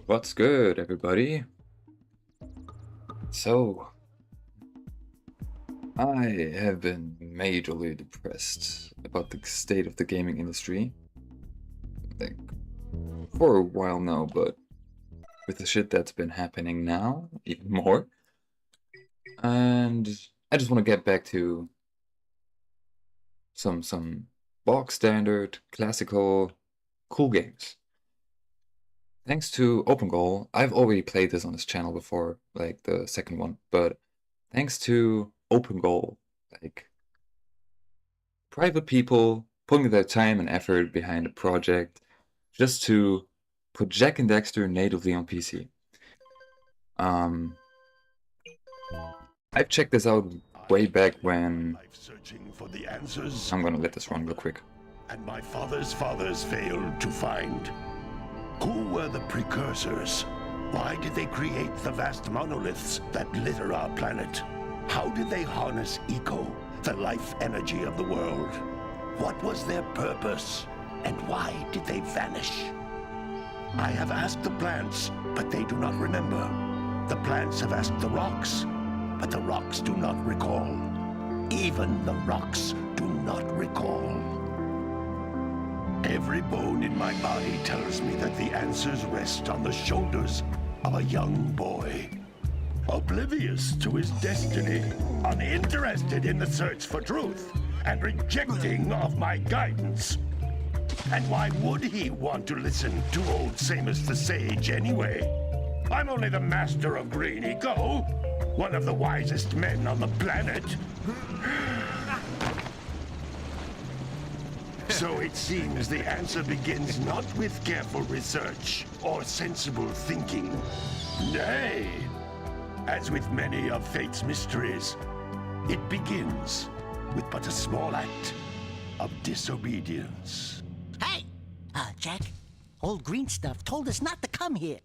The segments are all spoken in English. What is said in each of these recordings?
What's good, everybody? So, I have been majorly depressed about the state of the gaming industry, like, for a while now, but with the shit that's been happening now, even more. And I just want to get back to some bog standard, classical, cool games. Thanks to OpenGOAL, I've already played this on this channel before, like the second one, but thanks to OpenGOAL, like private people putting their time and effort behind a project just to put Jak and Daxter natively on PC. I've checked this out way back when. I'm gonna let this run real quick. And my father's fathers failed to find. Who were the precursors? Why did they create the vast monoliths that litter our planet? How did they harness eco, the life energy of the world? What was their purpose? And why did they vanish? I have asked the plants, but they do not remember. The plants have asked the rocks, but the rocks do not recall. Even the rocks do not recall. Every bone in my body tells me that the answers rest on the shoulders of a young boy. Oblivious to his destiny, uninterested in the search for truth, and rejecting of my guidance. And why would he want to listen to old Samus the Sage anyway? I'm only the master of green eco, one of the wisest men on the planet. So it seems the answer begins not with careful research or sensible thinking. Nay, as with many of fate's mysteries, it begins with but a small act of disobedience. Hey! Jak, old green stuff told us not to come here.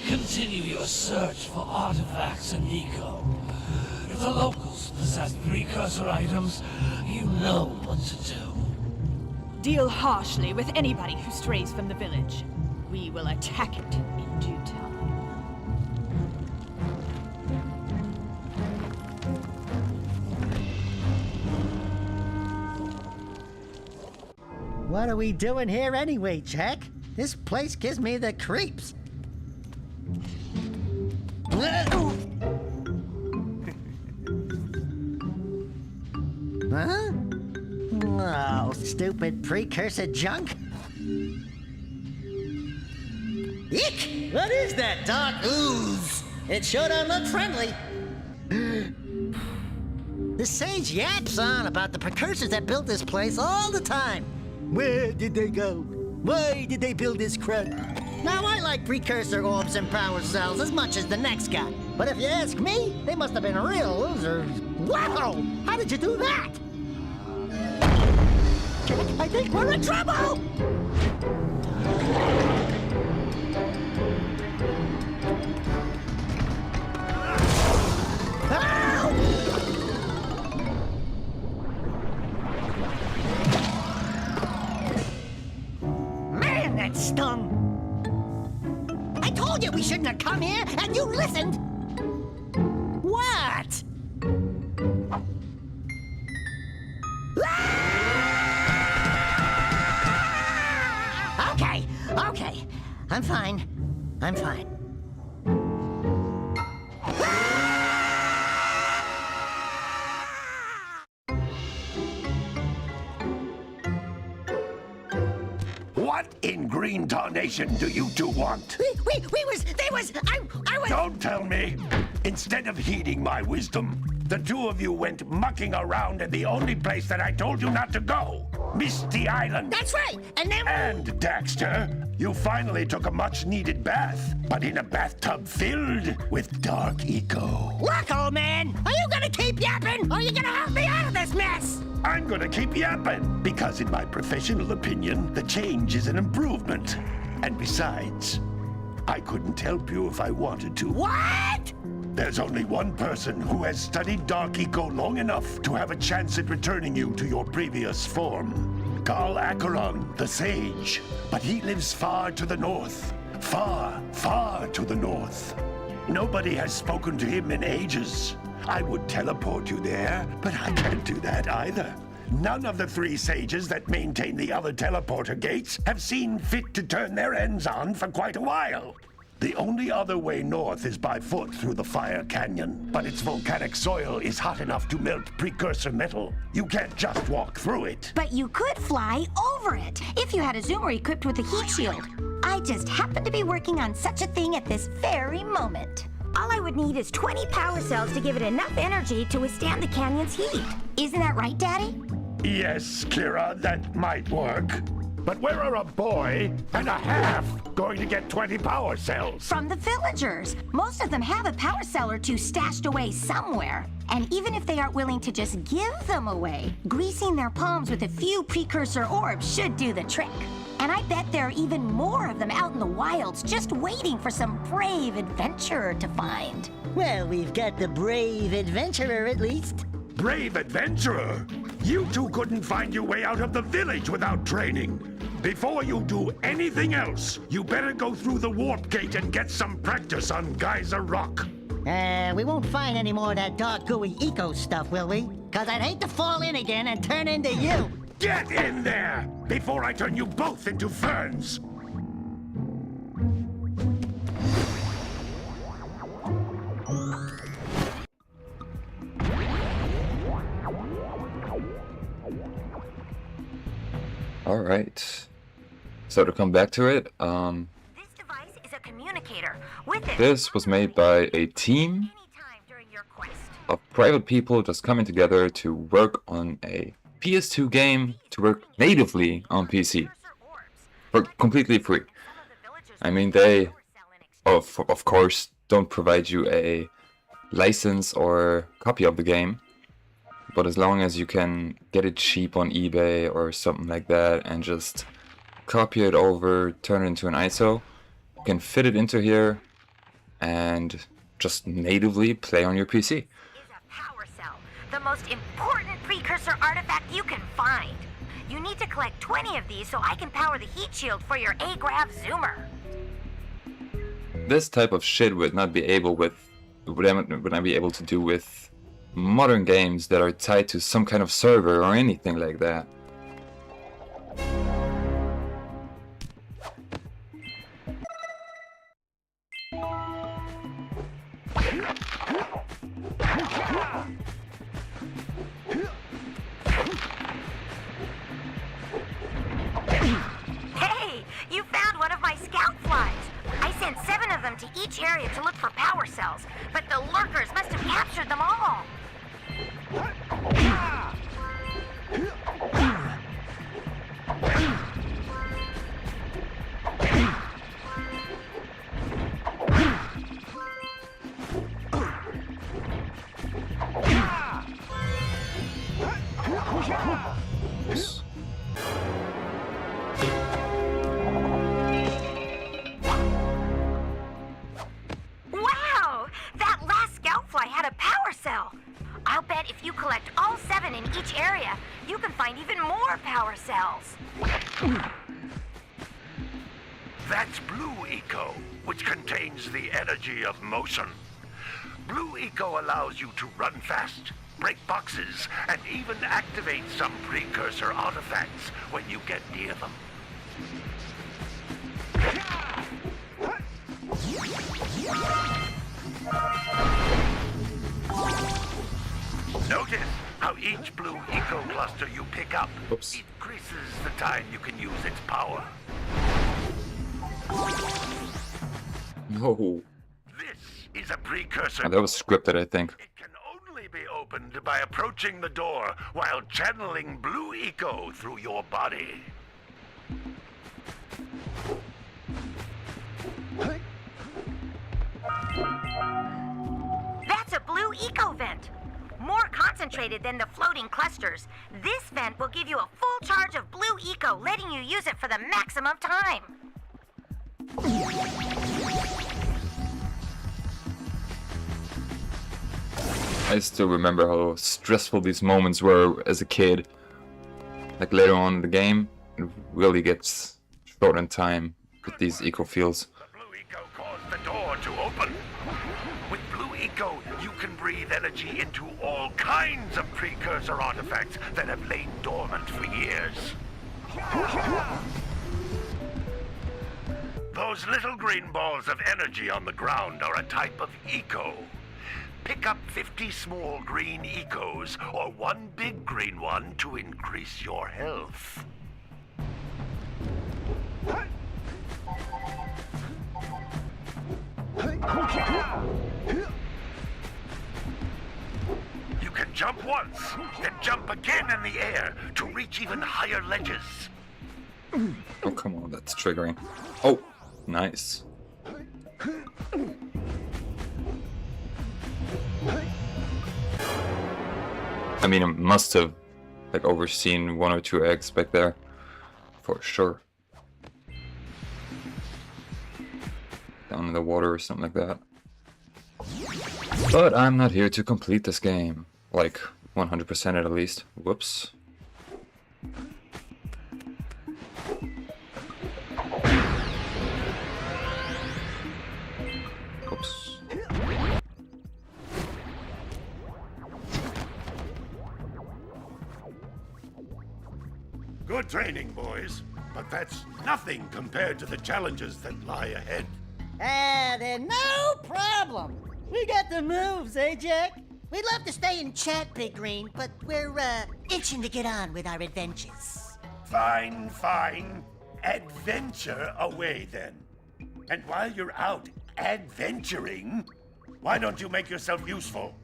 Continue your search for artifacts and eco. If the locals possess precursor items, you know what to do. Deal harshly with anybody who strays from the village. We will attack it in due time. What are we doing here anyway, Jak? This place gives me the creeps. Huh? Oh, stupid precursor junk. Eek! What is that dark ooze? It sure don't look friendly. The sage yaps on about the precursors that built this place all the time. Where did they go? Why did they build this crud? Now, I like precursor orbs and power cells as much as the next guy. But if you ask me, they must have been real losers. Wow! How did you do that? I think we're in trouble! Man, that stung! I told you we shouldn't have come here, and you listened! What? Okay. I'm fine. What in green tarnation do you two want? I was... Don't tell me! Instead of heeding my wisdom, the two of you went mucking around in the only place that I told you not to go, Misty Island. That's right. And then... And, Daxter, you finally took a much-needed bath, but in a bathtub filled with dark eco. Look, old man, are you gonna keep yapping, or are you gonna help me out of this mess? I'm gonna keep yapping, because in my professional opinion, the change is an improvement. And besides, I couldn't help you if I wanted to. What? There's only one person who has studied Dark Eco long enough to have a chance at returning you to your previous form. Carl Acheron, the Sage. But he lives far to the north. Far, far to the north. Nobody has spoken to him in ages. I would teleport you there, but I can't do that either. None of the three sages that maintain the other teleporter gates have seen fit to turn their ends on for quite a while. The only other way north is by foot through the Fire Canyon, but its volcanic soil is hot enough to melt precursor metal. You can't just walk through it. But you could fly over it if you had a zoomer equipped with a heat shield. I just happen to be working on such a thing at this very moment. All I would need is 20 power cells to give it enough energy to withstand the canyon's heat. Isn't that right, Daddy? Yes, Kira, that might work. But where are a boy and a half going to get 20 power cells? From the villagers. Most of them have a power cell or two stashed away somewhere. And even if they aren't willing to just give them away, greasing their palms with a few precursor orbs should do the trick. And I bet there are even more of them out in the wilds just waiting for some brave adventurer to find. Well, we've got the brave adventurer at least. Brave adventurer! You two couldn't find your way out of the village without training. Before you do anything else, you better go through the warp gate and get some practice on Geyser Rock. We won't find any more of that dark gooey eco stuff, will we? 'Cause I'd hate to fall in again and turn into you. Get in there before I turn you both into ferns. Alright. So to come back to it, This device is a communicator. With it, this was made by a team anytime during your quest. of private people just coming together to work on a PS2 game to work natively on PC for completely free. I mean, they, of course, don't provide you a license or copy of the game, but as long as you can get it cheap on eBay or something like that and just copy it over, turn it into an ISO, you can fit it into here and just natively play on your PC. Is a power cell, the most important precursor artifact you can find. You need to collect 20 of these so I can power the heat shield for your A-Grav zoomer. This type of shit would not be able to do with modern games that are tied to some kind of server or anything like that. Hey, you found one of my scout flies. I sent 7 of them to each area to look for power cells, but the lurkers must have captured them all. Wow! That last scout fly had a power cell. I'll bet if you collect all 7 in each area, you can find even more power cells. That's Blue Eco, which contains the energy of motion. Blue Eco allows you to run fast, break boxes, and even activate some precursor artifacts when you get near them. Notice how each Blue Eco cluster you pick up increases the time you can use its power. No. This is a precursor. Oh, that was scripted, I think. It can only be opened by approaching the door while channeling blue eco through your body. That's a blue eco vent. More concentrated than the floating clusters. This vent will give you a full charge of blue eco, letting you use it for the maximum time. I still remember how stressful these moments were as a kid. Like later on in the game, it really gets short in time with these eco fields. The blue eco caused the door to open. With blue eco, you can breathe energy into all kinds of precursor artifacts that have lain dormant for years. Those little green balls of energy on the ground are a type of eco. Pick up 50 small green ecos or one big green one to increase your health. You can jump once, then jump again in the air to reach even higher ledges. Oh, come on, that's triggering. Oh, nice. I mean, I must have like overseen 1 or 2 eggs back there, for sure. Down in the water or something like that. But I'm not here to complete this game, like 100% at least. Whoops. Oops. Good training, boys, but that's nothing compared to the challenges that lie ahead. Then no problem. We got the moves, eh, Jak? We'd love to stay and chat, Big Green, but we're, itching to get on with our adventures. Fine, fine. Adventure away, then. And while you're out adventuring, why don't you make yourself useful?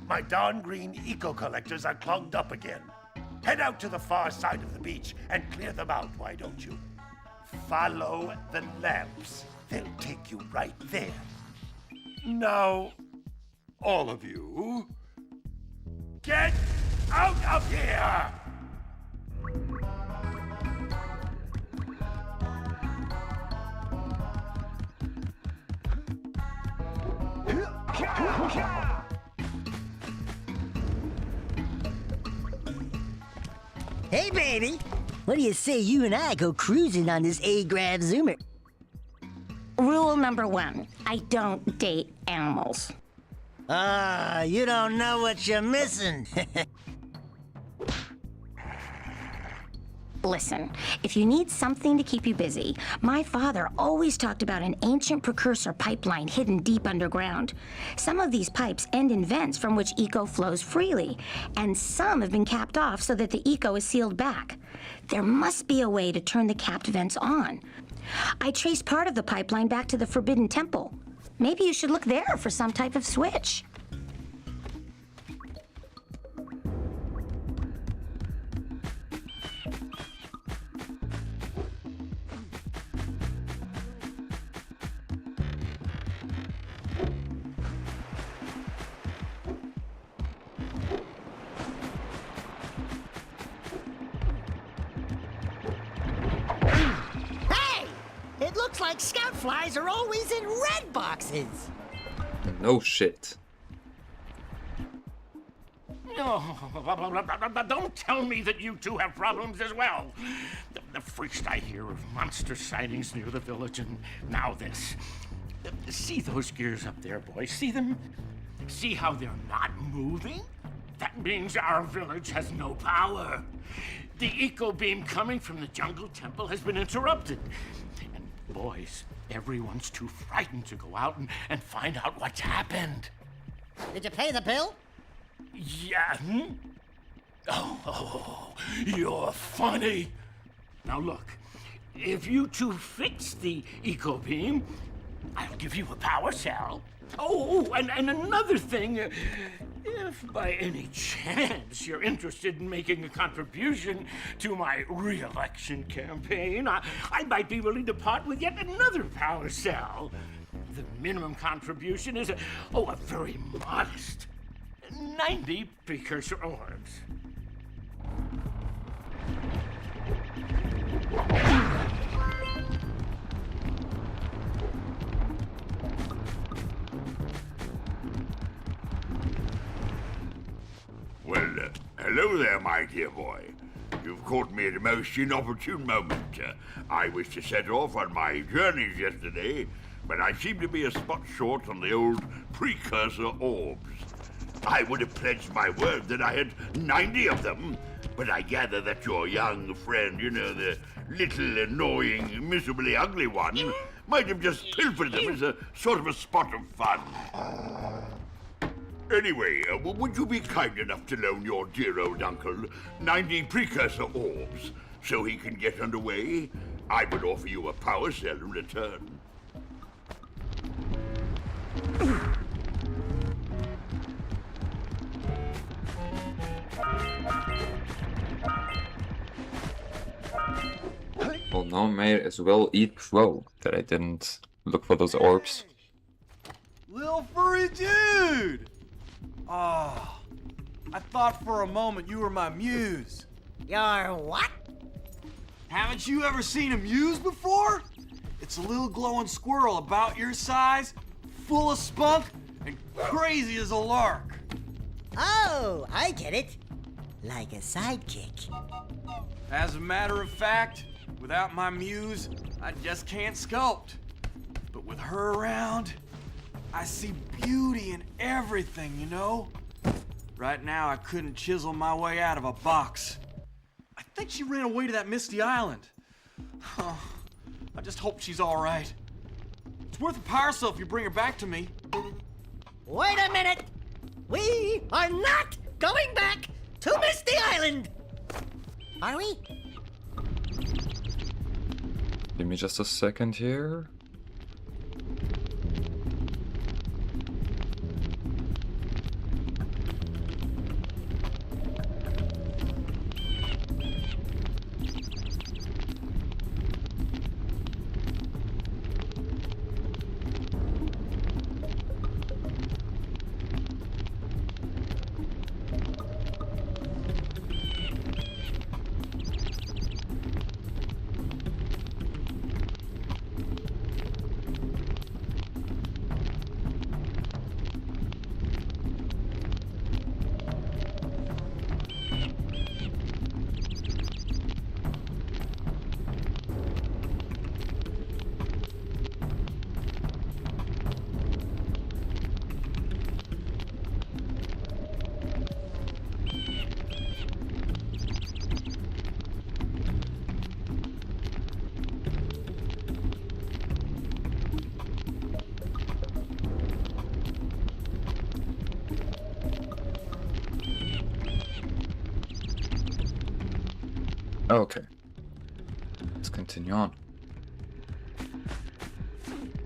My darn green eco-collectors are clogged up again. Head out to the far side of the beach and clear them out, why don't you? Follow the lamps. They'll take you right there. Now, all of you, get out of here! Hey, baby. What do you say you and I go cruising on this A-Grav Zoomer? Rule number 1, I don't date animals. You don't know what you're missing. Listen, if you need something to keep you busy, my father always talked about an ancient precursor pipeline hidden deep underground. Some of these pipes end in vents from which eco flows freely, and some have been capped off so that the eco is sealed back. There must be a way to turn the capped vents on. I traced part of the pipeline back to the Forbidden Temple. Maybe you should look there for some type of switch. It looks like scout flies are always in red boxes. No shit. No, don't tell me that you two have problems as well. The first I hear of monster sightings near the village, and now this. See those gears up there, boys? See them? See how they're not moving? That means our village has no power. The eco beam coming from the jungle temple has been interrupted. And boys, everyone's too frightened to go out and find out what's happened. Did you pay the bill? Yeah. Oh, you're funny. Now look, if you two fix the eco beam, I'll give you a power cell. Oh, and another thing. If by any chance you're interested in making a contribution to my re-election campaign, I might be willing to part with yet another power cell. The minimum contribution is a very modest 90 precursor orbs. Well, hello there, my dear boy. You've caught me at a most inopportune moment. I was to set off on my journeys yesterday, but I seem to be a spot short on the old precursor orbs. I would have pledged my word that I had 90 of them, but I gather that your young friend, you know, the little annoying, miserably ugly one, might have just pilfered them as a sort of a spot of fun. Anyway, would you be kind enough to loan your dear old uncle 90 precursor orbs so he can get underway? I would offer you a power cell in return. Well, now I may as well eat crow that I didn't look for those orbs. Lil furry dude! Oh, I thought for a moment you were my muse. Your what? Haven't you ever seen a muse before? It's a little glowing squirrel about your size, full of spunk, and crazy as a lark. Oh, I get it. Like a sidekick. As a matter of fact, without my muse, I just can't sculpt. But with her around, I see beauty in everything, you know? Right now, I couldn't chisel my way out of a box. I think she ran away to that misty island. Huh. I just hope she's all right. It's worth a power cell if you bring her back to me. Wait a minute! We are not going back to Misty Island! Are we? Give me just a second here. Okay. Let's continue on.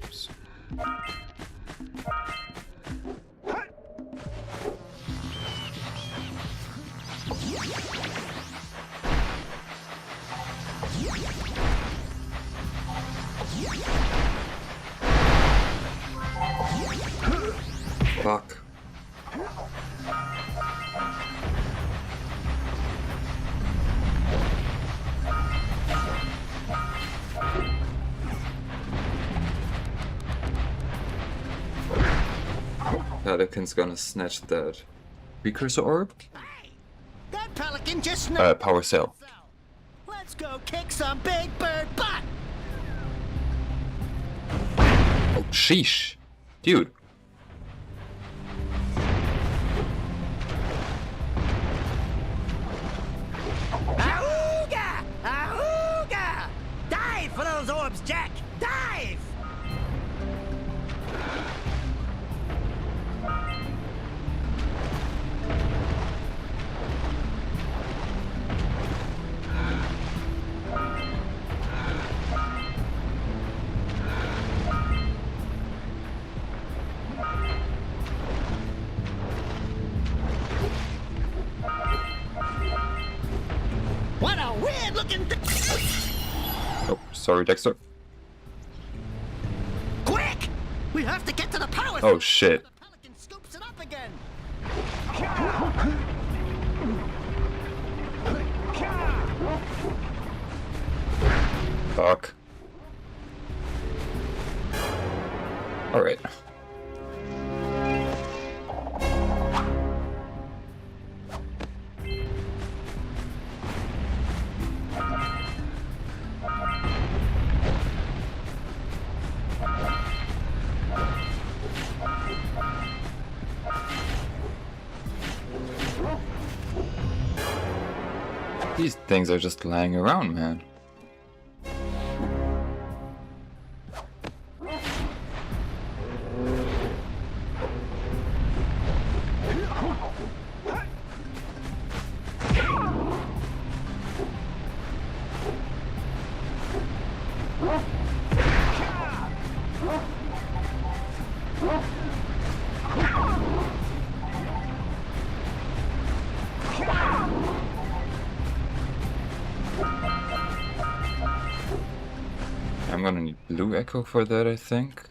Oops. Fuck. Pelican's gonna snatch that precursor orb? Hey, that pelican just Power cell. Let's go kick some big bird butt! Oh, sheesh. Dude. Ahooga! Ahooga! Dive for those orbs, Jak! Dive! Sorry, Dexter. Quick! We have to get to the power. Oh shit. The pelican scoops it up again. Fuck. Alright. These things are just lying around, man. I'm gonna need blue echo for that, I think.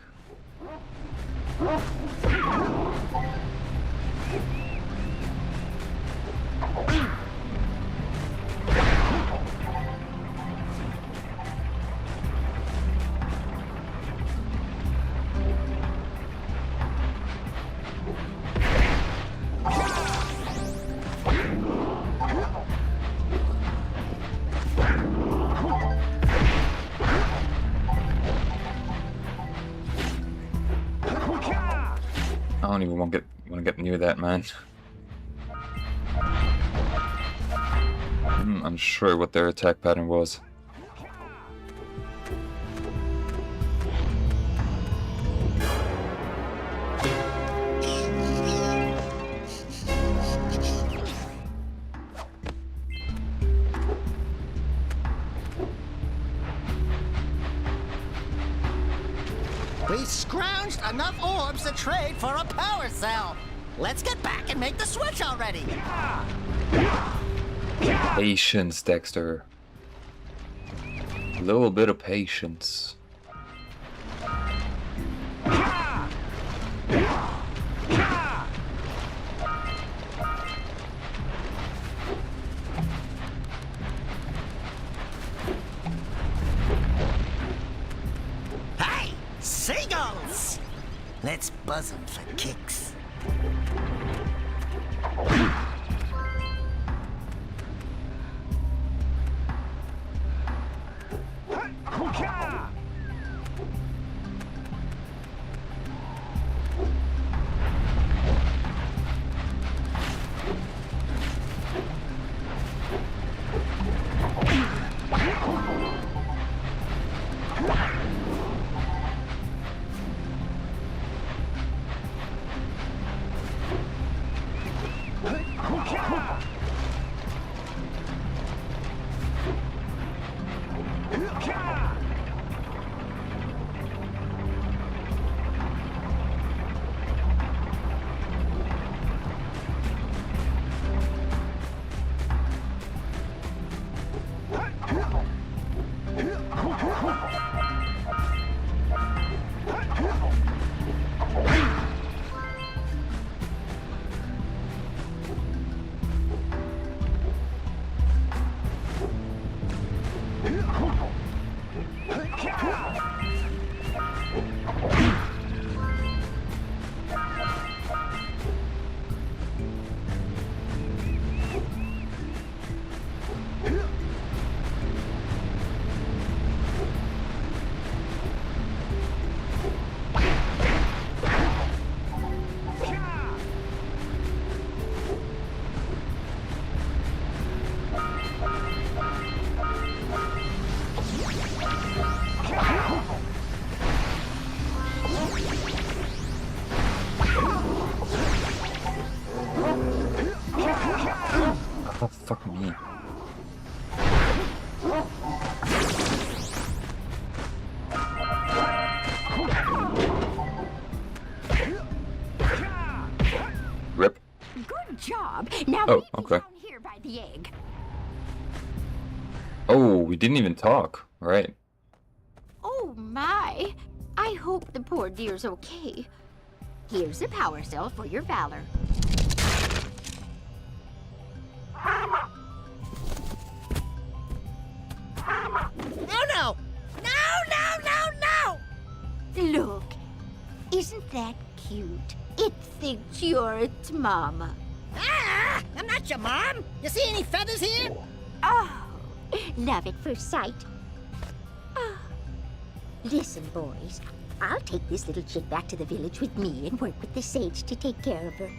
I don't even want to get near that, man. I'm unsure what their attack pattern was. We scrounged enough orbs to trade for a power cell. Let's get back and make the switch already. Patience, Dexter. A little bit of patience. Hey, seagulls! Let's buzz them for kicks. Oh, fuck me. Rip. Good job. Now Oh, meet me okay. down here by the egg. Oh, we didn't even talk. Right. Oh my. I hope the poor dear's okay. Here's a power cell for your valor. Oh no! No! Look, isn't that cute? It thinks you're its mama. Ah! I'm not your mom! You see any feathers here? Oh, love at first sight. Oh. Listen, boys. I'll take this little chick back to the village with me and work with the sage to take care of her.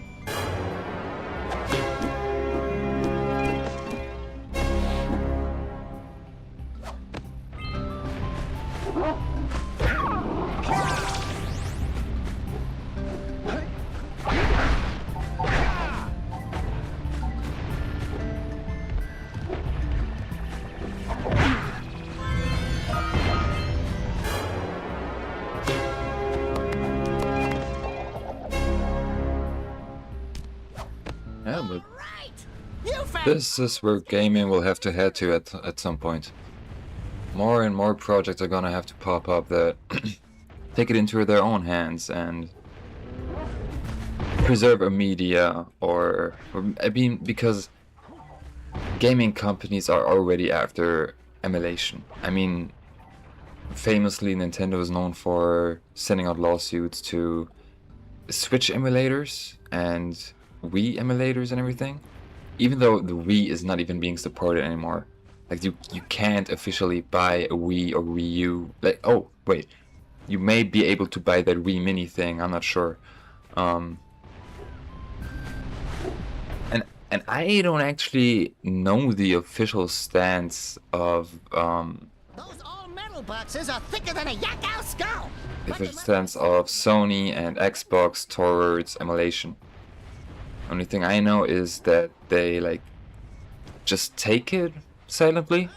Yeah, but Right! You found this is where gaming will have to head to at some point. More and more projects are gonna have to pop up that take it into their own hands and preserve a media or I mean, because gaming companies are already after emulation. I mean, famously Nintendo is known for sending out lawsuits to Switch emulators and Wii emulators and everything, even though the Wii is not even being supported anymore. Like you can't officially buy a Wii or Wii U. Like, oh wait, you may be able to buy that Wii Mini thing. I'm not sure. And I don't actually know the official stance of those all-metal boxes are thicker than a Yakao skull! the But they official must- stance of Sony and Xbox towards emulation. Only thing I know is that they like just take it silently.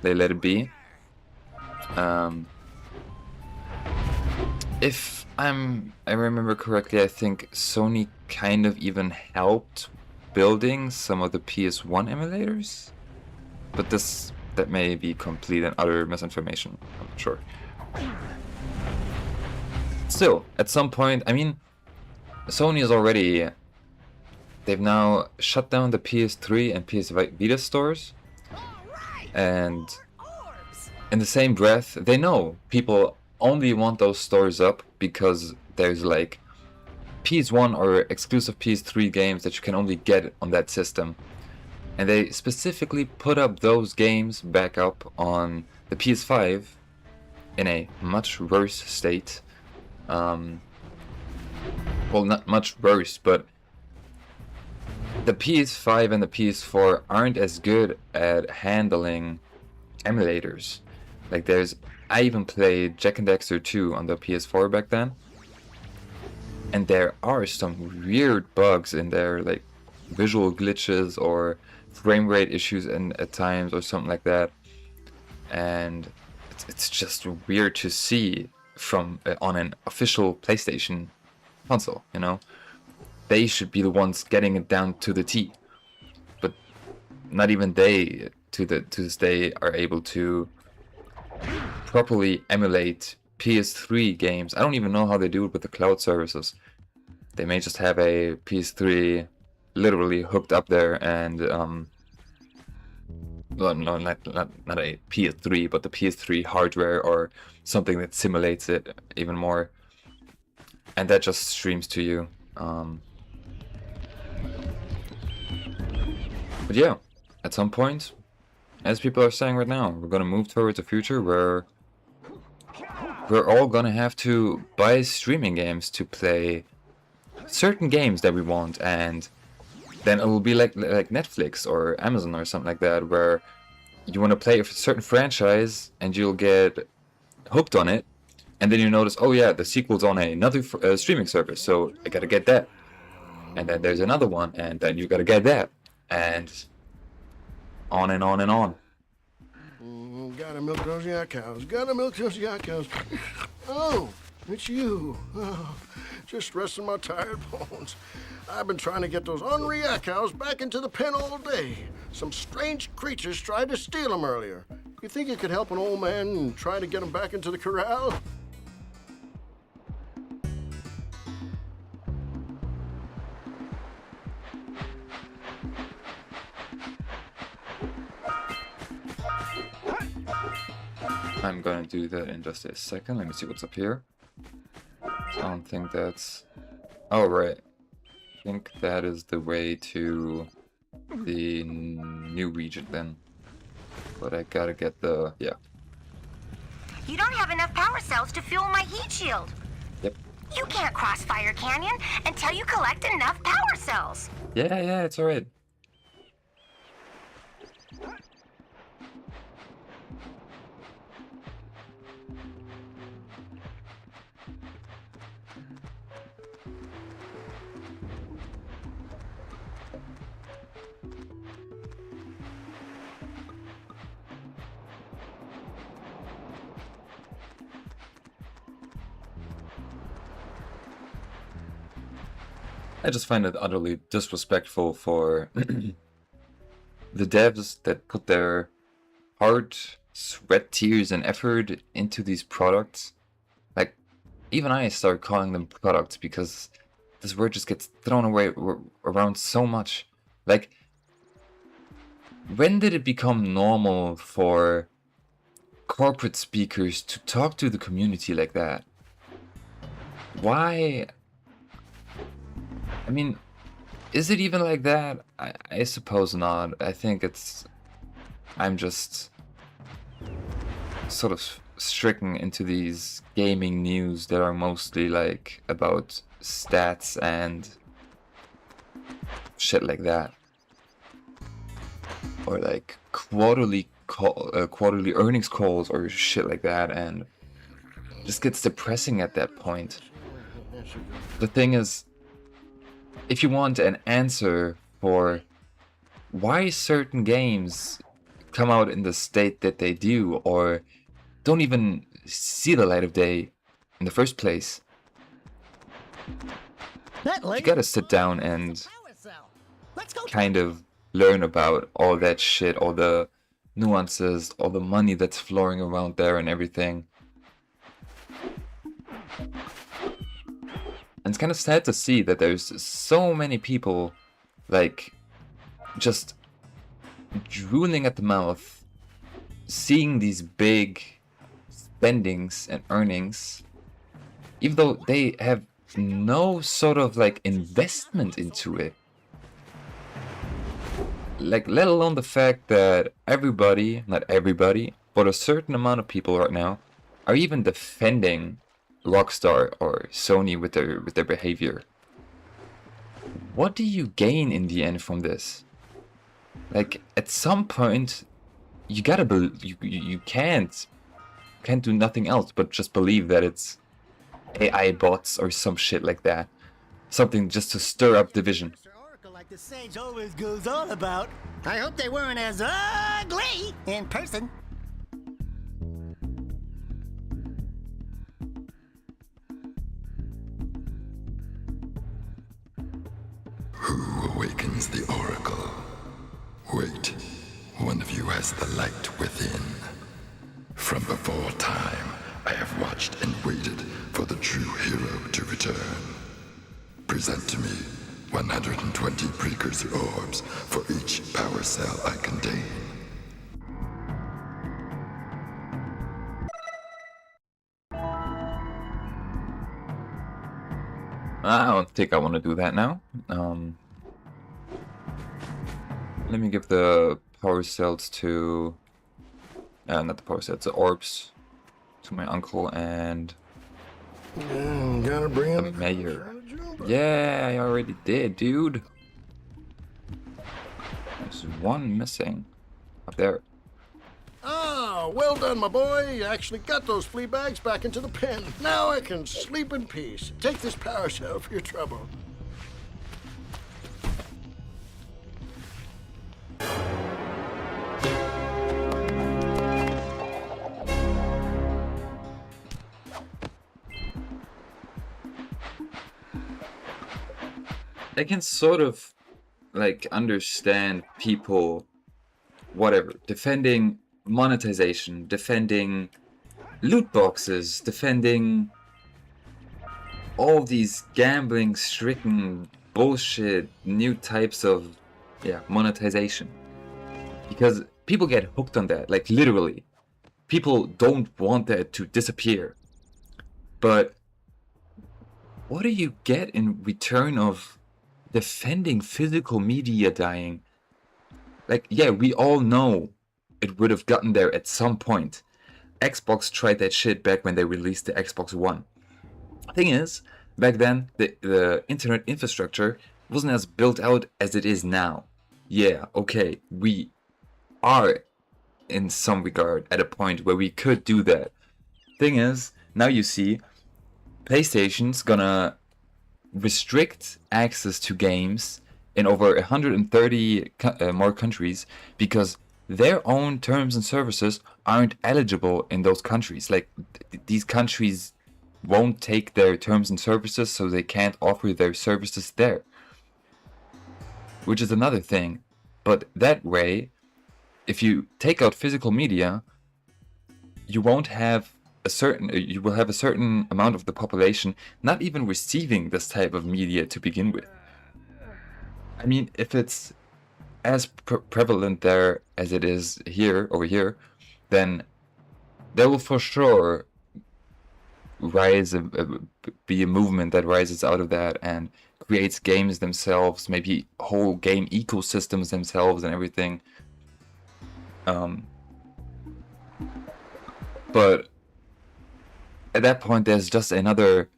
They let it be. If I remember correctly, I think Sony kind of even helped building some of the PS1 emulators, but that may be complete and utter misinformation. I'm not sure. Still, at some point, I mean, Sony is already. They've now shut down the PS3 and PS Vita stores, and in the same breath, they know people only want those stores up because there's like PS1 or exclusive PS3 games that you can only get on that system. And they specifically put up those games back up on the PS5 in a much worse state. Well, not much worse, but the PS5 and the PS4 aren't as good at handling emulators. Like I even played Jak and Daxter 2 on the PS4 back then, and there are some weird bugs in there, like visual glitches or frame rate issues at times or something like that, and it's just weird to see from on an official PlayStation console, you know? They should be the ones getting it down to the T, but not even they to this day are able to properly emulate PS3 games. I don't even know how they do it with the cloud services. They may just have a PS3 literally hooked up there and well, no, not a PS3, but the PS3 hardware or something that simulates it even more, and that just streams to you. But yeah, at some point, as people are saying right now, we're gonna move towards a future where we're all gonna have to buy streaming games to play certain games that we want, and then it will be like Netflix or Amazon or something like that, where you want to play a certain franchise and you'll get hooked on it, and then you notice, oh yeah, the sequel's on another streaming service, so I gotta get that. And then there's another one, and then you gotta get that, and on and on and on. Gotta milk those yak cows. Gotta milk those yak cows. Oh, it's you. Oh, just resting my tired bones. I've been trying to get those ornery yak cows back into the pen all day. Some strange creatures tried to steal them earlier. You think you could help an old man and try to get him back into the corral? I'm gonna do that in just a second. Let me see what's up here. I don't think that's... Oh, right. I think that is the way to the new region then. But I gotta get the... yeah. You don't have enough power cells to fuel my heat shield. Yep. You can't cross Fire Canyon until you collect enough power cells. Yeah, it's alright. I just find it utterly disrespectful for the devs that put their heart, sweat, tears, and effort into these products. Like, even I start calling them products because this word just gets thrown away around so much. Like, when did it become normal for corporate speakers to talk to the community like that? Why? I mean, is it even like that? I suppose not. I think it's... I'm just sort of stricken into these gaming news that are mostly like about stats and shit like that. Or like quarterly earnings calls or shit like that, and it just gets depressing at that point. The thing is, if you want an answer for why certain games come out in the state that they do, or don't even see the light of day in the first place, you gotta sit down and kind of learn about all that shit, all the nuances, all the money that's flowing around there and everything. And it's kind of sad to see that there's so many people, like, just drooling at the mouth, seeing these big spendings and earnings, even though they have no sort of, like, investment into it. Like, let alone the fact that everybody, not everybody, but a certain amount of people right now are even defending Rockstar or Sony with their behavior. What do you gain in the end from this? Like, at some point, you gotta you can't do nothing else but just believe that it's AI bots or some shit like that. Something just to stir up division. Like the sage always goes on about. I hope they weren't as ugly in person. Who awakens the oracle? Wait, one of you has the light within. From before time, I have watched and waited for the true hero to return. Present to me 120 precursor orbs for each power cell I contain. I don't think I want to do that now. Let me give the power cells to... not the power cells, the orbs to my uncle and... Gotta bring the mayor. Yeah, I already did, dude. There's one missing. Up there. Ah, well done, my boy. You actually got those flea bags back into the pen. Now I can sleep in peace. Take this power cell for your trouble. I can sort of, like, understand people, whatever, defending monetization, defending loot boxes, defending all these gambling-stricken bullshit new types of monetization. Because people get hooked on that, like literally. People don't want that to disappear. But what do you get in return of defending physical media dying? Like, yeah, we all know it would have gotten there at some point. Xbox tried that shit back when they released the Xbox One. Thing is, back then, the internet infrastructure wasn't as built out as it is now. Yeah, okay, we are, in some regard, at a point where we could do that. Thing is, now you see, PlayStation's gonna restrict access to games in over 130 more countries because their own terms and services aren't eligible in those countries. Like, these countries won't take their terms and services, so they can't offer their services there. Which is another thing. But that way, if you take out physical media, you will have a certain amount of the population not even receiving this type of media to begin with. I mean, if it's as prevalent there as it is over here, then there will for sure be a movement that rises out of that and creates games themselves, maybe whole game ecosystems themselves and everything. But at that point, there's just another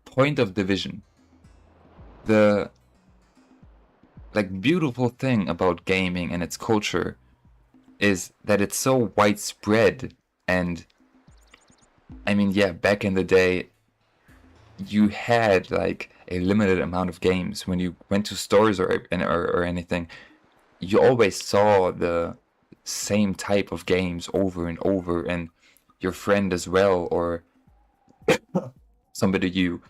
point of division. The beautiful thing about gaming and its culture is that it's so widespread. And I mean, yeah, back in the day, you had like a limited amount of games. When you went to stores or anything, you always saw the same type of games over and over, and your friend as well, or somebody you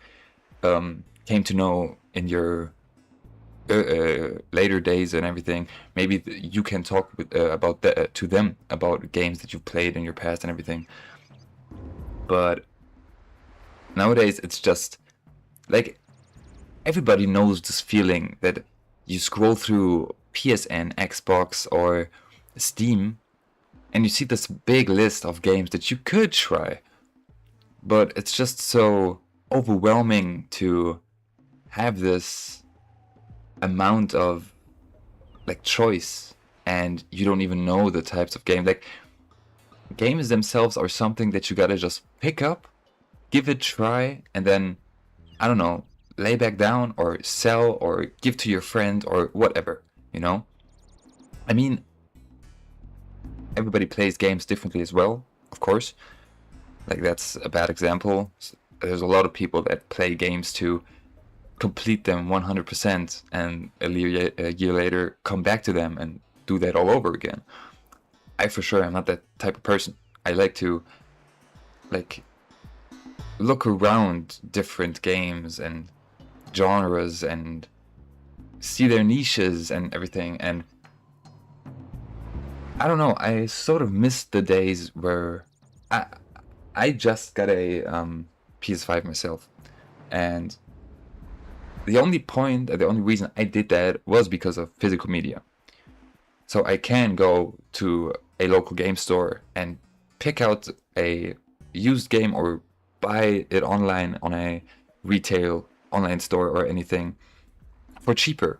came to know in your later days and everything. Maybe you can talk to them about games that you've played in your past and everything. But nowadays, it's just like everybody knows this feeling that you scroll through PSN, Xbox, or Steam, and you see this big list of games that you could try, but it's just so overwhelming to have this amount of choice, and you don't even know the types of games. Like, games themselves are something that you gotta just pick up, give it a try, and then, I don't know, lay back down or sell or give to your friend or whatever, you know? I mean, everybody plays games differently as well, of course. Like, that's a bad example. There's a lot of people that play games to complete them 100% and a year later come back to them and do that all over again. I for sure am not that type of person. I like to look around different games and genres and see their niches and everything, and I don't know, I sort of missed the days where I just got a PS5 myself, and the only reason I did that was because of physical media. So I can go to a local game store and pick out a used game or buy it online on a retail online store or anything for cheaper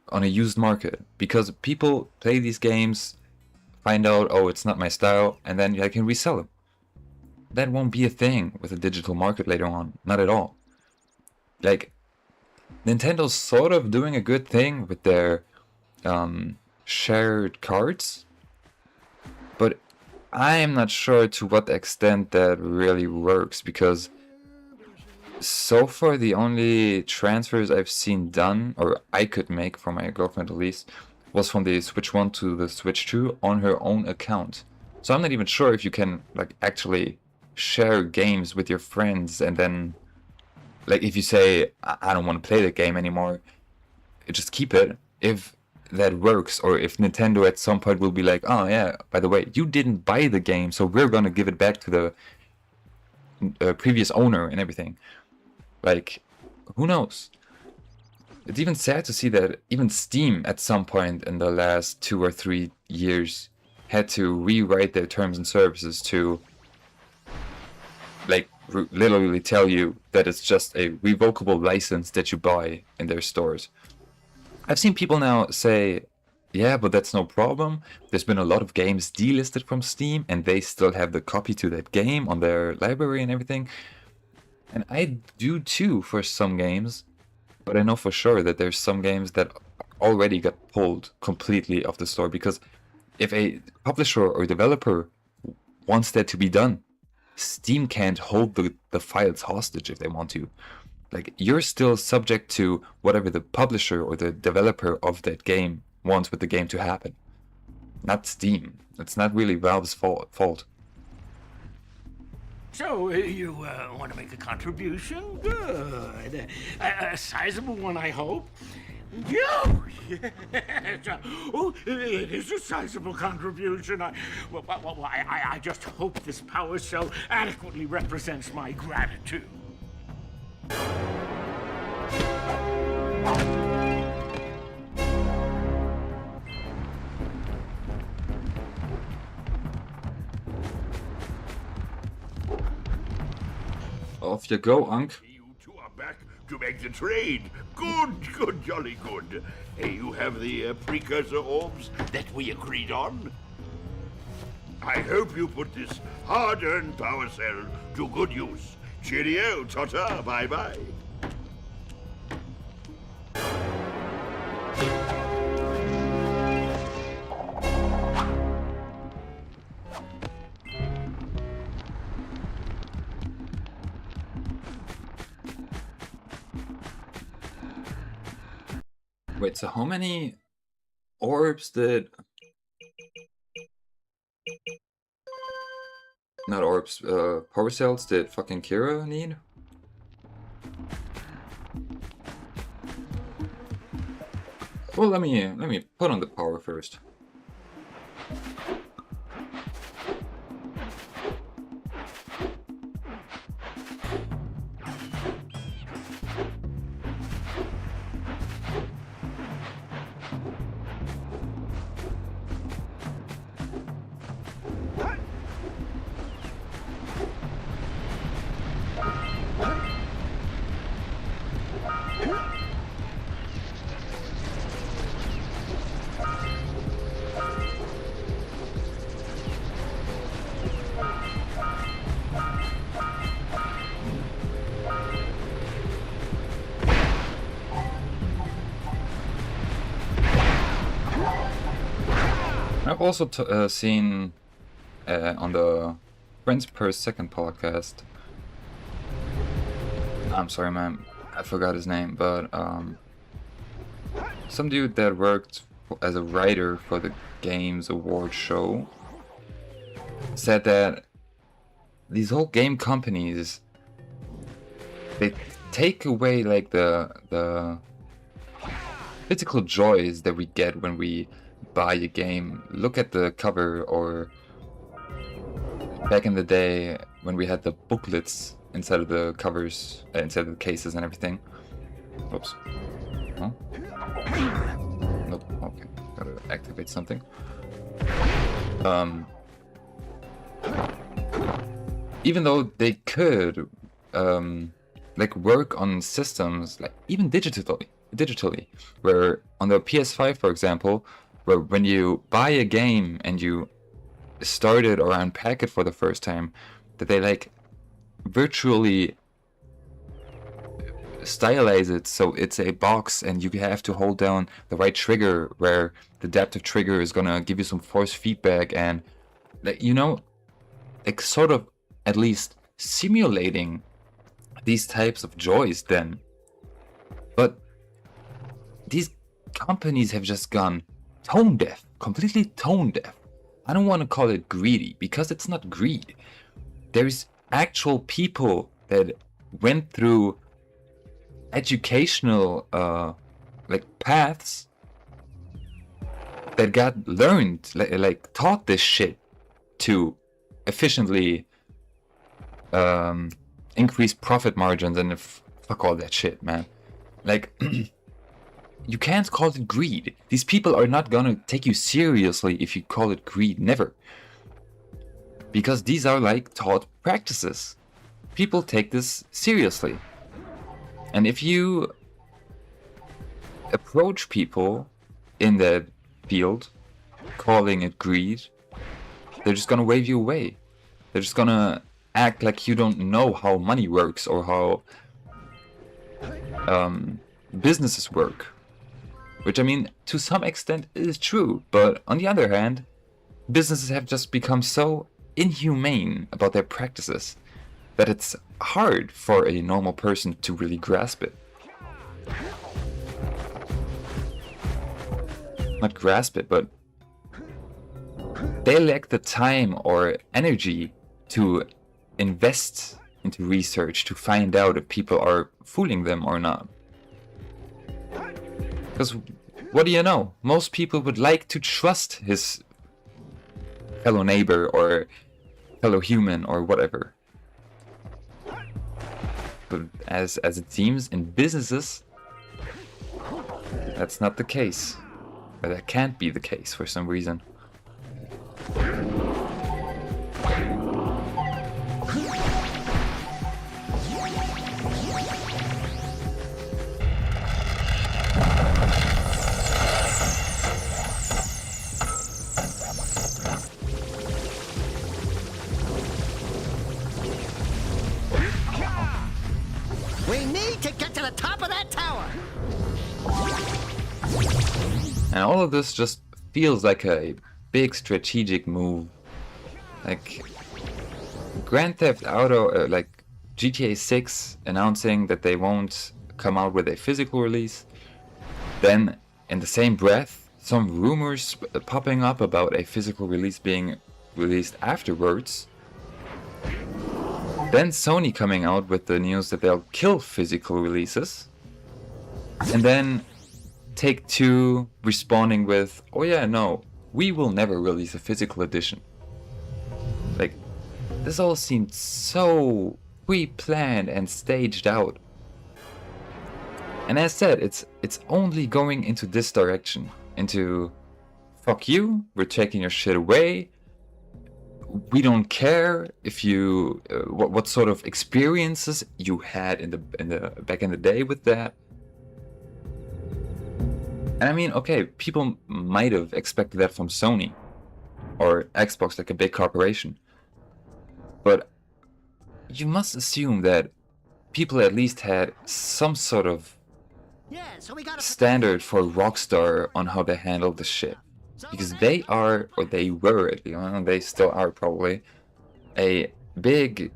on a used market, because people play these games, find out, oh, it's not my style, and then I can resell them. That won't be a thing with a digital market later on, not at all. Like, Nintendo's sort of doing a good thing with their shared cards, but I am not sure to what extent that really works, because so far the only transfers I've seen done, or I could make for my girlfriend at least, was from the Switch 1 to the Switch 2 on her own account. So I'm not even sure if you can actually share games with your friends, and then if you say, I don't want to play the game anymore, just keep it. If that works, or if Nintendo at some point will be like, oh yeah, by the way, you didn't buy the game, so we're gonna give it back to the previous owner and everything. Like, who knows? It's even sad to see that even Steam at some point in the last 2 or 3 years had to rewrite their terms and services to like literally tell you that it's just a revocable license that you buy in their stores. I've seen people now say, yeah, but that's no problem. There's been a lot of games delisted from Steam and they still have the copy to that game on their library and everything. And I do too for some games, but I know for sure that there's some games that already got pulled completely off the store, because if a publisher or developer wants that to be done, Steam can't hold the files hostage if they want to. Like, you're still subject to whatever the publisher or the developer of that game wants with the game to happen. Not Steam. It's not really Valve's fault. So, you want to make a contribution? Good. A sizable one, I hope. Yes. Oh, it is a sizable contribution. I just hope this power cell adequately represents my gratitude. Off you go, Unc. You two are back to make the trade. Good, jolly good. Hey, you have the precursor orbs that we agreed on? I hope you put this hard-earned power cell to good use. Cheerio, ta-ta, bye-bye. Wait, so how many orbs did... Not orbs, power cells did fucking Kira need? Well, let me put on the power first. I've also seen on the Friends Per Second podcast, I'm sorry man, I forgot his name, but some dude that worked as a writer for the Games Award show said that these whole game companies, they take away like the physical joys that we get when we buy a game. Look at the cover, or back in the day when we had the booklets inside of the covers, inside of the cases and everything. Oops. Huh? Nope. Okay. Gotta activate something. Even though they could like work on systems like even digitally, where on the PS5 for example, where when you buy a game and you start it or unpack it for the first time, that they like virtually stylize it so it's a box and you have to hold down the right trigger, where the adaptive trigger is gonna give you some force feedback, and you know, like sort of at least simulating these types of joys then. But these companies have just gone tone deaf, completely tone deaf. I don't want to call it greedy, because it's not greed. There's actual people that went through educational like paths that got learned, like taught this shit to efficiently increase profit margins and fuck all that shit, man. Like, you can't call it greed. These people are not gonna take you seriously if you call it greed, never. Because these are like taught practices. People take this seriously. And if you approach people in that field calling it greed, they're just gonna wave you away. They're just gonna act like you don't know how money works or how businesses work. Which, I mean, to some extent is true, but on the other hand, businesses have just become so inhumane about their practices that it's hard for a normal person to really grasp it. Not grasp it, but they lack the time or energy to invest into research to find out if people are fooling them or not. Because what do you know? Most people would like to trust his fellow neighbor or fellow human or whatever. But as it seems in businesses, that's not the case. Or that can't be the case for some reason. We need to get to the top of that tower. And all of this just feels like a big strategic move. Like Grand Theft Auto, like GTA 6 announcing that they won't come out with a physical release. Then in the same breath, some rumors popping up about a physical release being released afterwards. Then Sony coming out with the news that they'll kill physical releases. And then Take-Two responding with, oh yeah, no, we will never release a physical edition. Like, this all seemed so pre-planned and staged out. And as said, it's only going into this direction. Into, fuck you, we're taking your shit away. We don't care if you what sort of experiences you had in the back in the day with that. And I mean, okay, people might have expected that from Sony or Xbox, like a big corporation. But you must assume that people at least had some sort of standard for Rockstar on how they handle the shit. Because they are, or they were, they still are probably, a big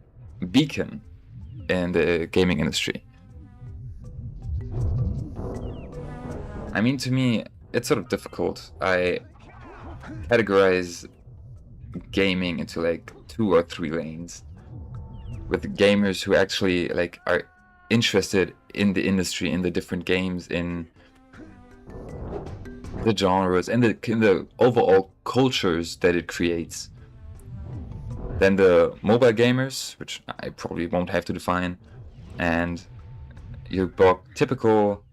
beacon in the gaming industry. I mean, to me, it's sort of difficult. I categorize gaming into like 2 or 3 lanes. With gamers who actually like are interested in the industry, in the different games, in the genres, and in the overall cultures that it creates. Then the mobile gamers, which I probably won't have to define, and your typical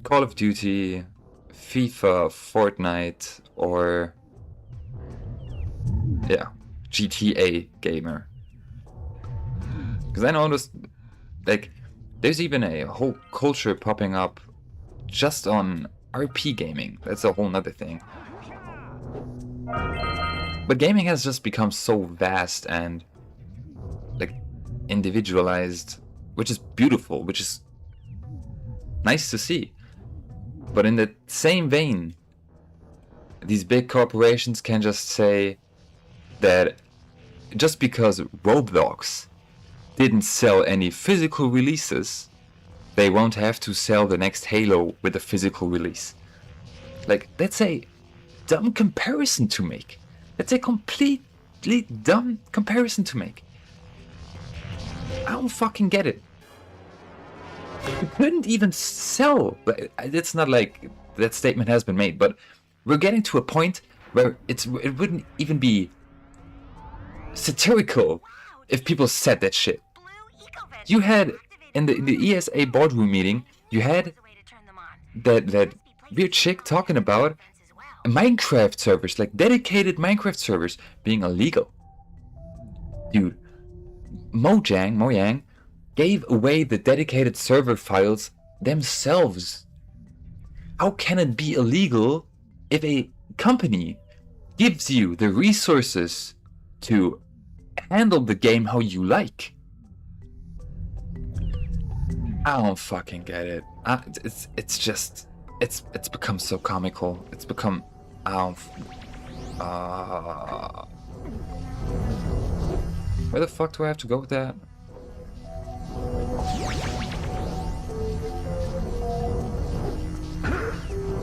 Call of Duty, FIFA, Fortnite, or yeah, GTA gamer. Because I noticed, like, there's even a whole culture popping up just on RP gaming. That's a whole nother thing. But gaming has just become so vast and like individualized, which is beautiful, which is nice to see. But in the same vein, these big corporations can just say that just because Roblox didn't sell any physical releases, they won't have to sell the next Halo with a physical release. Like, that's a dumb comparison to make. That's a completely dumb comparison to make. I don't fucking get it. You couldn't even sell. It's not like that statement has been made, but we're getting to a point where it wouldn't even be satirical if people said that shit. You had in the ESA boardroom meeting, you had that weird chick talking about Minecraft servers, like dedicated Minecraft servers, being illegal. Dude, Mojang gave away the dedicated server files themselves. How can it be illegal if a company gives you the resources to handle the game how you like? I don't fucking get it. It's become so comical. It's become, where the fuck do I have to go with that?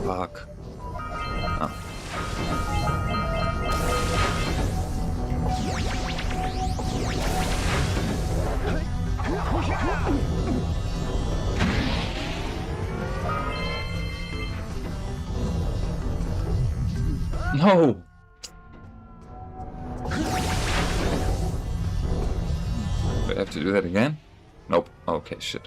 Fuck. Oh. No! Do I have to do that again? Nope. Okay, shit.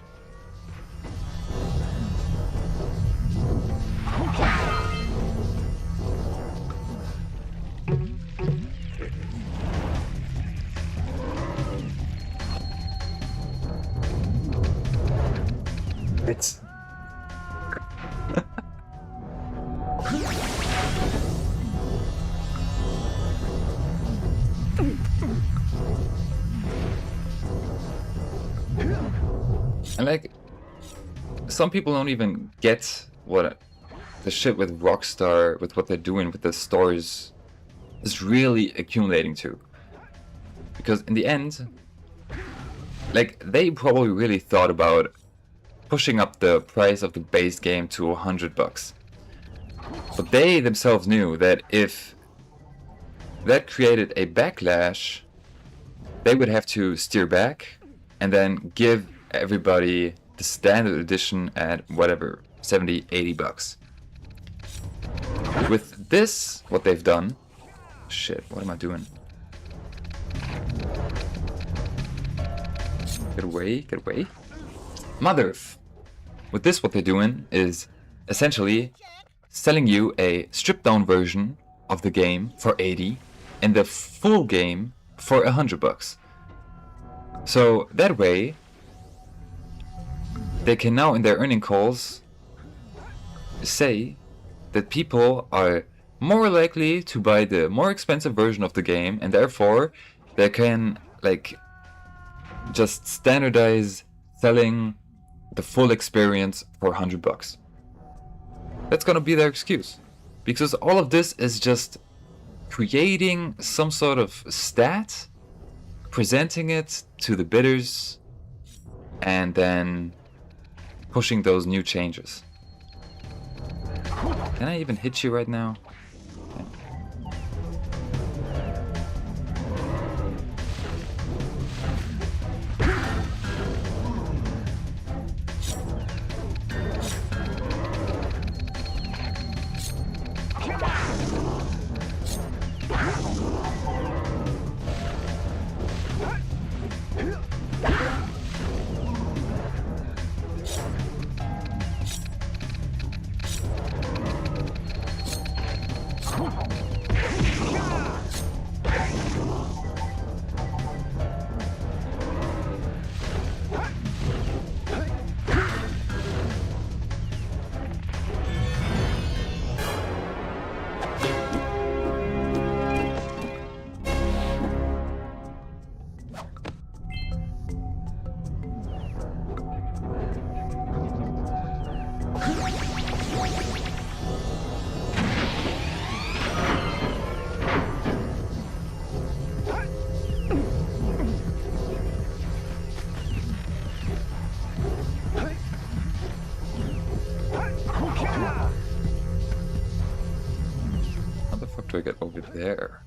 It's... And like, some people don't even get what the shit with Rockstar, with what they're doing with the stores, is really accumulating to. Because in the end, like, they probably really thought about pushing up the price of the base game to $100. But they themselves knew that if that created a backlash, they would have to steer back and then give everybody the standard edition at whatever, $70-$80. With this, what they've done... Shit, what am I doing? Get away, get away. Mother f... With this, what they're doing is essentially selling you a stripped down version of the game for $80 and the full game for $100. So that way, they can now in their earning calls say that people are more likely to buy the more expensive version of the game, and therefore they can like just standardize selling the full experience for $100. That's gonna be their excuse, because all of this is just creating some sort of stat, presenting it to the bidders, and then pushing those new changes. Can I even hit you right now? Do I get over there?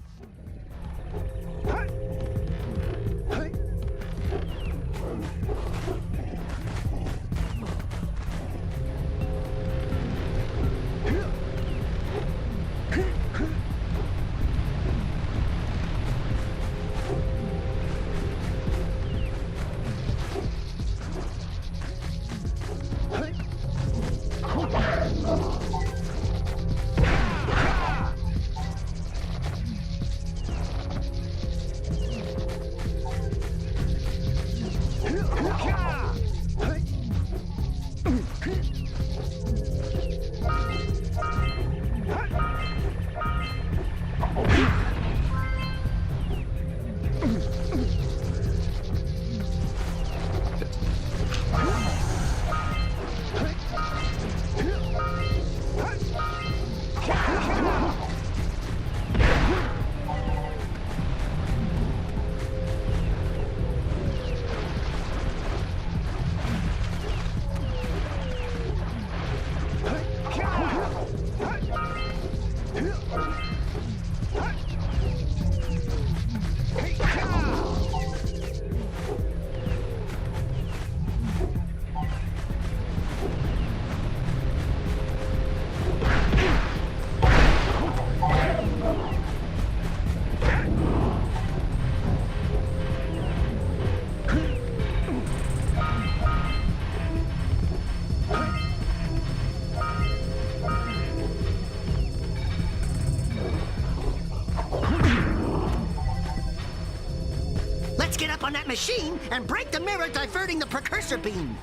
on that machine and break the mirror diverting the precursor beam.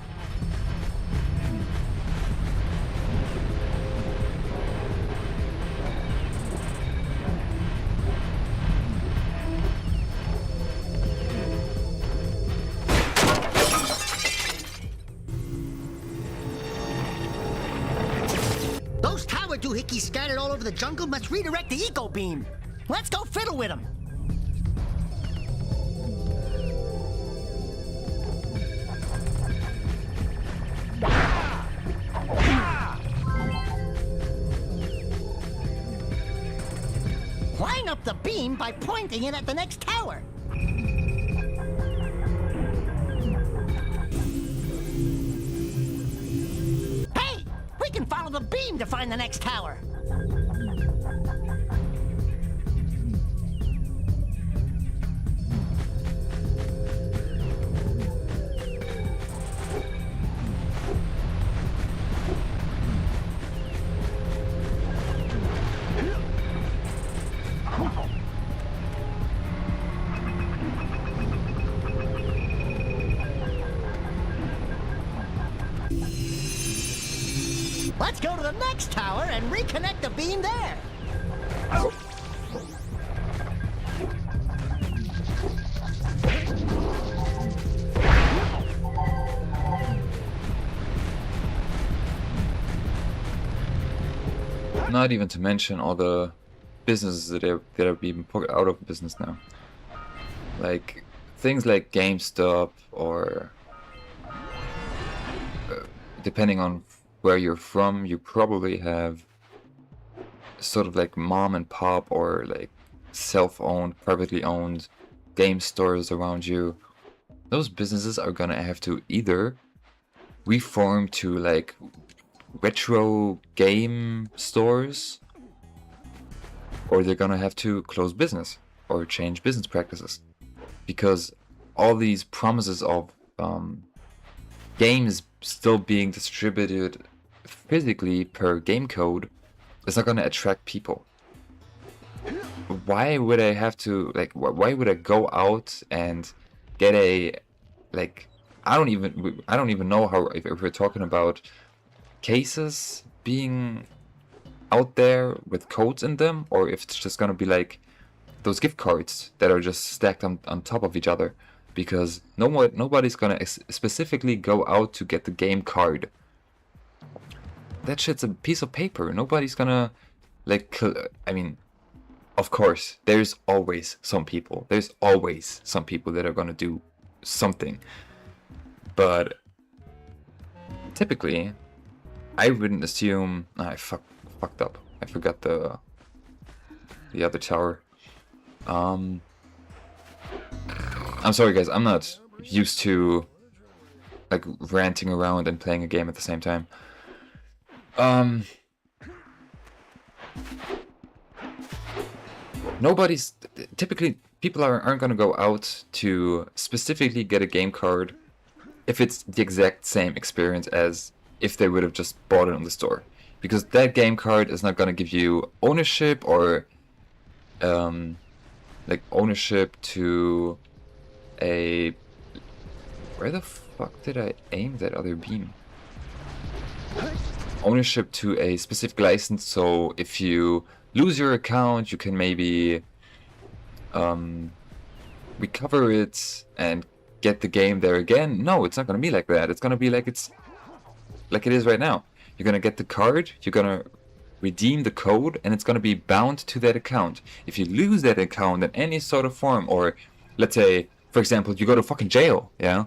Those tower doohickeys scattered all over the jungle must redirect the eco beam. Let's go fiddle with them. Line up the beam by pointing it at the next tower. Hey! We can follow the beam to find the next tower. Let's go to the next tower and reconnect the beam there. Not even to mention all the businesses that are being put out of business now. Like things like GameStop or depending on where you're from, you probably have sort of like mom and pop or like self-owned, privately owned game stores around you. Those businesses are gonna have to either reform to like retro game stores, or they're gonna have to close business or change business practices, because all these promises of games still being distributed physically per game code is not going to attract people. Why would I have to, like, why would I go out and get a, like, I don't even know how, if we're talking about cases being out there with codes in them, or if it's just going to be like those gift cards that are just stacked on top of each other, because nobody's going to specifically go out to get the game card. That shit's a piece of paper. Nobody's gonna, like, I mean, of course, there's always some people. There's always some people that are gonna do something. But typically, I wouldn't assume. I fucked up. I forgot the other tower. I'm sorry, guys. I'm not used to like ranting around and playing a game at the same time. Typically people aren't gonna go out to specifically get a game card if it's the exact same experience as if they would have just bought it on the store, because that game card is not gonna give you ownership or like ownership to a, where the fuck did I aim that other beam? Ownership to a specific license, so if you lose your account, you can maybe recover it and get the game there again. No, it's not gonna be like that. It's gonna be like it is right now. You're gonna get the card, you're gonna redeem the code, and it's gonna be bound to that account. If you lose that account in any sort of form, or let's say, for example, you go to fucking jail, yeah,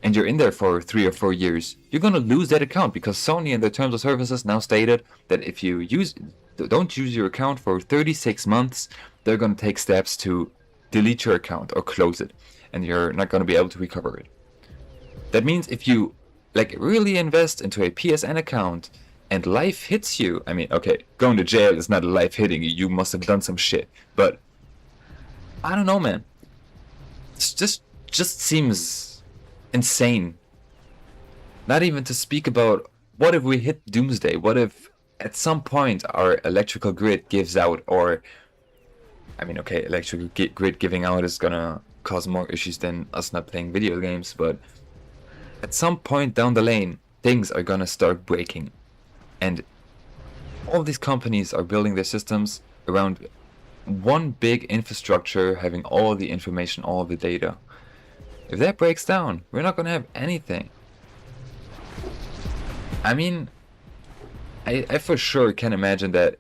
and you're in there for 3 or 4 years, you're gonna lose that account, because Sony in their terms of services now stated that if you don't use your account for 36 months, they're gonna take steps to delete your account or close it, and you're not gonna be able to recover it. That means if you like really invest into a PSN account and life hits you, I mean, okay, going to jail is not life hitting you, you must have done some shit, but I don't know, man. It's just seems insane. Not even to speak about, what if we hit doomsday? What if at some point our electrical grid gives out, or I mean, okay, electrical grid giving out is gonna cause more issues than us not playing video games, but at some point down the lane, things are gonna start breaking. And all these companies are building their systems around one big infrastructure, having all the information, all the data. If that breaks down, we're not gonna have anything. I mean, I for sure can imagine that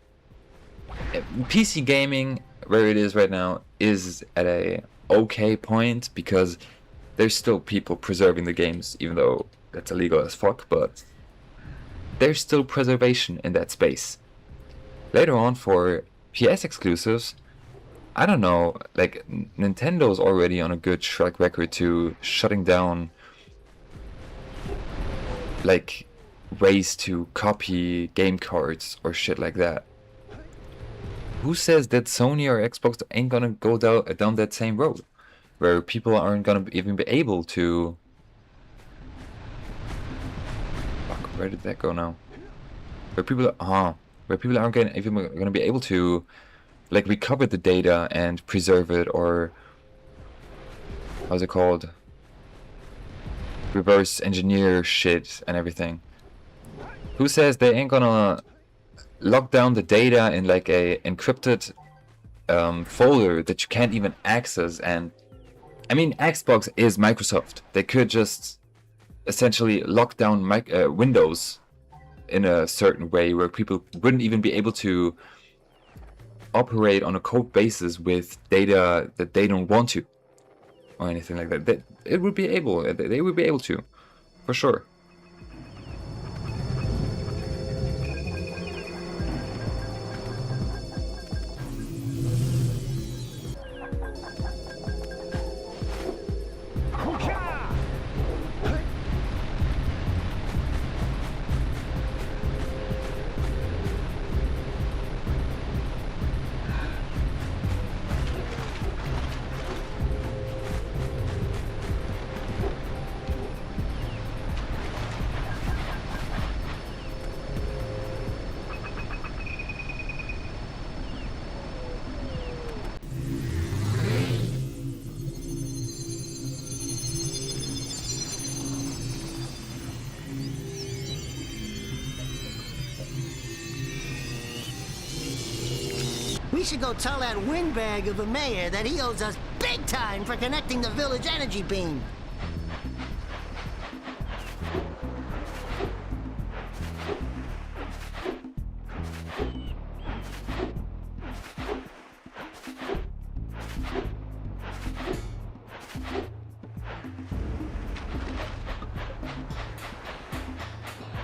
PC gaming, where it is right now, is at a okay point, because there's still people preserving the games, even though that's illegal as fuck, but there's still preservation in that space. Later on, for PS exclusives, I don't know, like, Nintendo's already on a good track record to shutting down, like, ways to copy game cards or shit like that. Who says that Sony or Xbox ain't gonna go down that same road, where people aren't gonna even be able to... Fuck, where did that go now? Where people aren't even gonna be able to, like, recover the data and preserve it, or how's it called? Reverse engineer shit and everything. Who says they ain't gonna lock down the data in like a encrypted folder that you can't even access? And I mean, Xbox is Microsoft. They could just essentially lock down Windows in a certain way where people wouldn't even be able to operate on a code basis with data that they don't want to, or anything like that. They would be able to, for sure. We should go tell that windbag of a mayor that he owes us big time for connecting the village energy beam.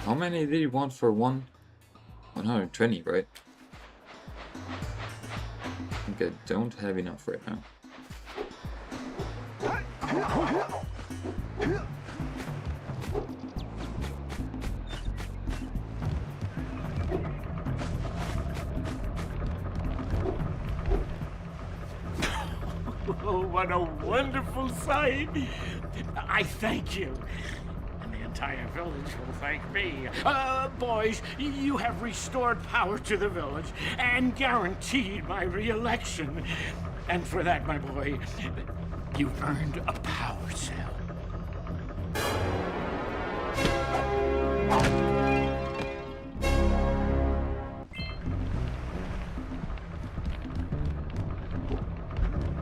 How many did you want for one? 120, right? I think I don't have enough right now. Oh, what a wonderful sight! I thank you. And the entire village will thank me. Boys, you have restored power to the village and guaranteed my re-election. And for that, my boy, you've earned a power cell.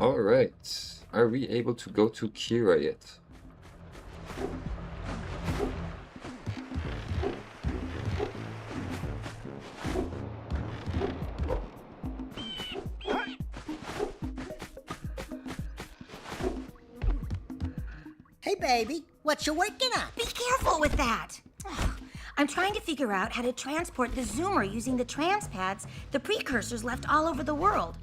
Alright, are we able to go to Kira yet? Hey, baby, what you working on? Be careful with that! Ugh. I'm trying to figure out how to transport the zoomer using the trans pads the precursors left all over the world.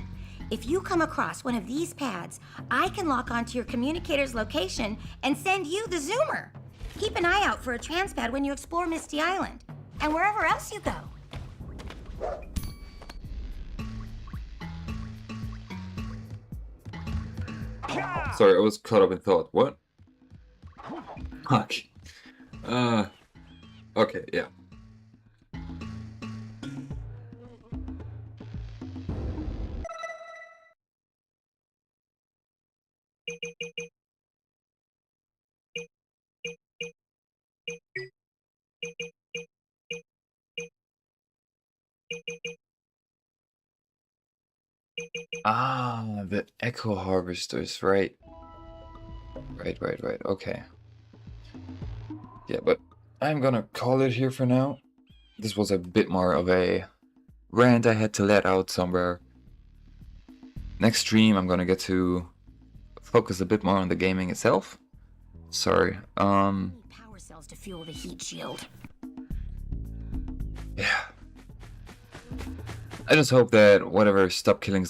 If you come across one of these pads, I can lock onto your communicator's location and send you the zoomer. Keep an eye out for a trans pad when you explore Misty Island, and wherever else you go. Sorry, I was caught up in thought. What? Fuck. Okay, yeah. Ah, the Echo Harvesters, right. Right. Okay. Yeah, but I'm gonna call it here for now. This was a bit more of a rant I had to let out somewhere. Next stream, I'm gonna get to focus a bit more on the gaming itself. Sorry. Power cells to fuel the heat shield. Yeah. I just hope that whatever Stop Killing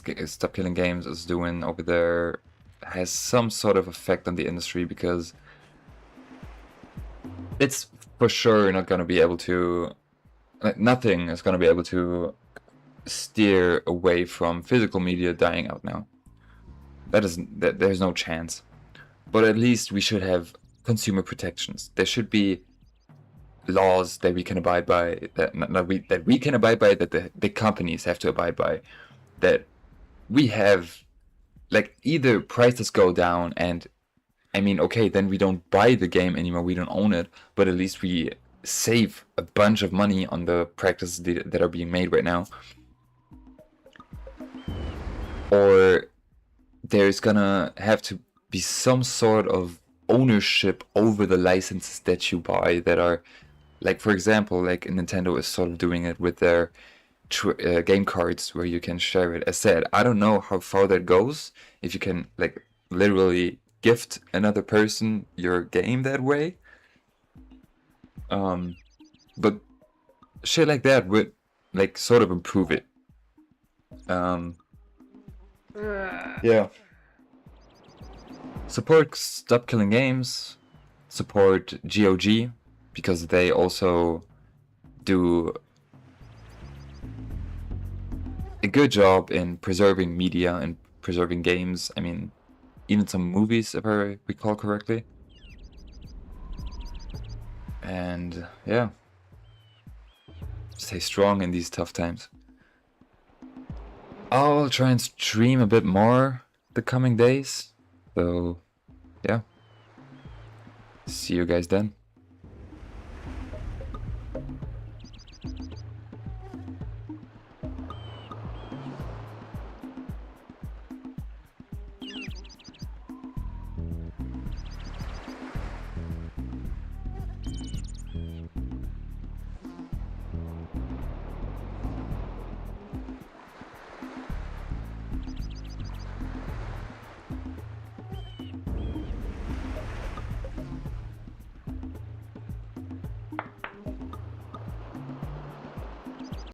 Games is doing over there has some sort of effect on the industry, because it's for sure not gonna be able to. Nothing is gonna be able to steer away from physical media dying out now. There's no chance. But at least we should have consumer protections. There should be laws that we can abide by, that we can abide by, that the big companies have to abide by, that we have, like, either prices go down and, I mean, okay, then we don't buy the game anymore, we don't own it, but at least we save a bunch of money on the practices that are being made right now. Or there's gonna have to be some sort of ownership over the licenses that you buy, that are, like, for example, like Nintendo is sort of doing it with their game cards, where you can share it. As said, I don't know how far that goes, if you can, like, literally gift another person your game that way. But shit like that would, like, sort of improve it. Yeah. Support Stop Killing Games, support GOG, because they also do a good job in preserving media and preserving games. I mean, even some movies, if I recall correctly. And yeah, stay strong in these tough times. I'll try and stream a bit more the coming days. So, yeah. See you guys then.